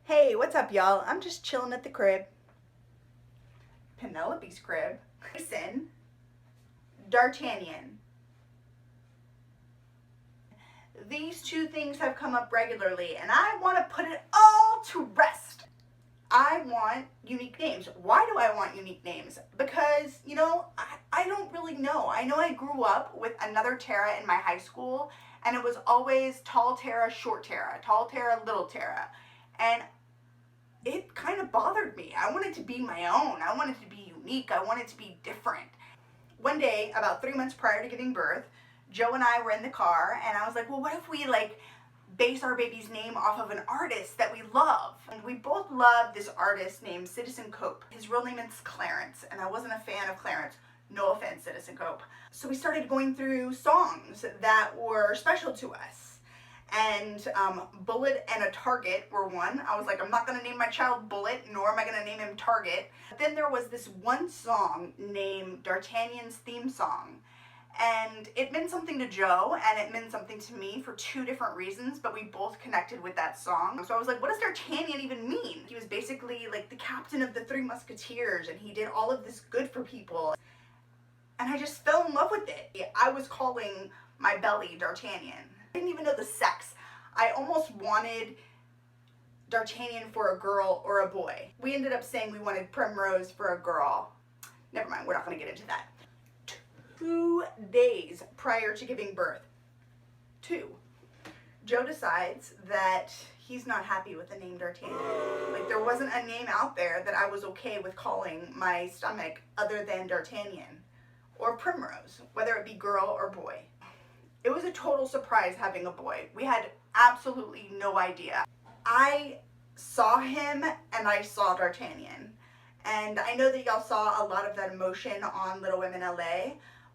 Hey, what's up, y'all? I'm just chilling at the crib. Penelope's crib. Grayson. D'Artagnan. These two things have come up regularly, and I want to put it all to rest. I want unique names. Why do I want unique names? Because, I don't really know. I know I grew up with another Terra in my high school, and it was always tall Terra, short Terra, tall Terra, little Terra. And it kind of bothered me. I wanted to be my own. I wanted to be unique. I wanted to be different. One day, about 3 months prior to giving birth, Joe and I were in the car, and I was like, well, what if we base our baby's name off of an artist that we love? And we both love this artist named Citizen Cope. His real name is Clarence, and I wasn't a fan of Clarence. No offense, Citizen Cope. So we started going through songs that were special to us. And Bullet and a Target were one. I was like, I'm not going to name my child Bullet, nor am I going to name him Target. But then there was this one song named D'Artagnan's Theme Song. And it meant something to Joe, and it meant something to me for two different reasons, but we both connected with that song. So I was like, what does D'Artagnan even mean? He was basically like the captain of the Three Musketeers, and he did all of this good for people. And I just fell in love with it. I was calling my belly D'Artagnan. I didn't even know the sex. I almost wanted D'Artagnan for a girl or a boy. We ended up saying we wanted Primrose for a girl. Never mind, we're not going to get into that. 2 days prior to giving birth, Joe decides that he's not happy with the name D'Artagnan. Like, there wasn't a name out there that I was okay with calling my stomach other than D'Artagnan or Primrose, whether it be girl or boy. It was a total surprise having a boy. We had absolutely no idea. I saw him and I saw D'Artagnan. And I know that y'all saw a lot of that emotion on Little Women LA,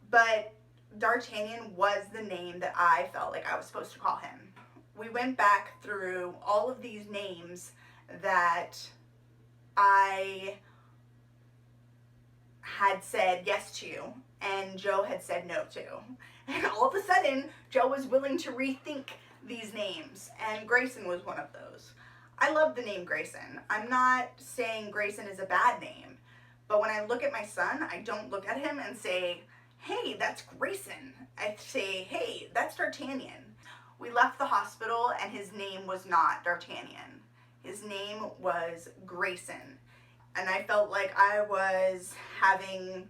but D'Artagnan was the name that I felt like I was supposed to call him. We went back through all of these names that I had said yes to, and Joe had said no to. And all of a sudden, Joe was willing to rethink these names, and Grayson was one of those. I love the name Grayson. I'm not saying Grayson is a bad name, but when I look at my son, I don't look at him and say, hey, that's Grayson. I say, hey, that's D'Artagnan. We left the hospital, and his name was not D'Artagnan. His name was Grayson. And I felt like I was having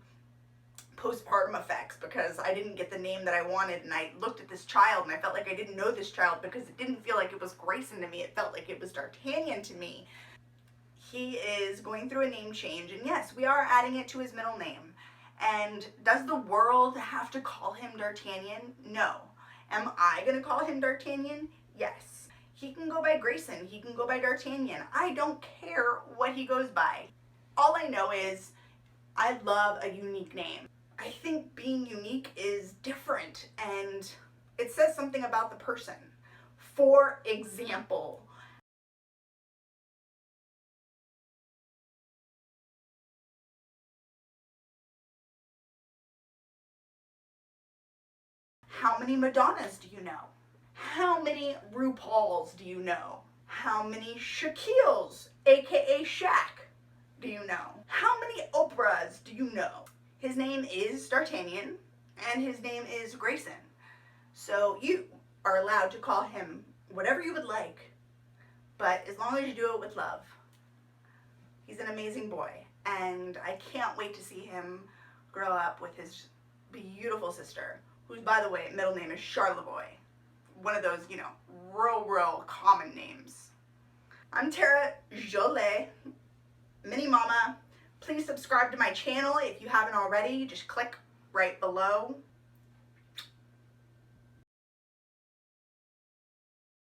postpartum effects because I didn't get the name that I wanted, and I looked at this child and I felt like I didn't know this child because it didn't feel like it was Grayson to me. It felt like it was D'Artagnan to me. He is going through a name change, and yes, we are adding it to his middle name. And does the world have to call him D'Artagnan? No. Am I going to call him D'Artagnan? Yes. He can go by Grayson. He can go by D'Artagnan. I don't care what he goes by. All I know is I love a unique name. I think being unique is different, and it says something about the person. For example, how many Madonnas do you know? How many RuPauls do you know? How many Shaquilles, aka Shaq, do you know? How many Oprahs do you know? His name is D'Artagnan, and his name is Grayson. So you are allowed to call him whatever you would like, but as long as you do it with love. He's an amazing boy, and I can't wait to see him grow up with his beautiful sister, whose, by the way, middle name is Charlevoix. One of those, real common names. I'm Terra Jole, Mini Mama. Please subscribe to my channel if you haven't already. Just click right below.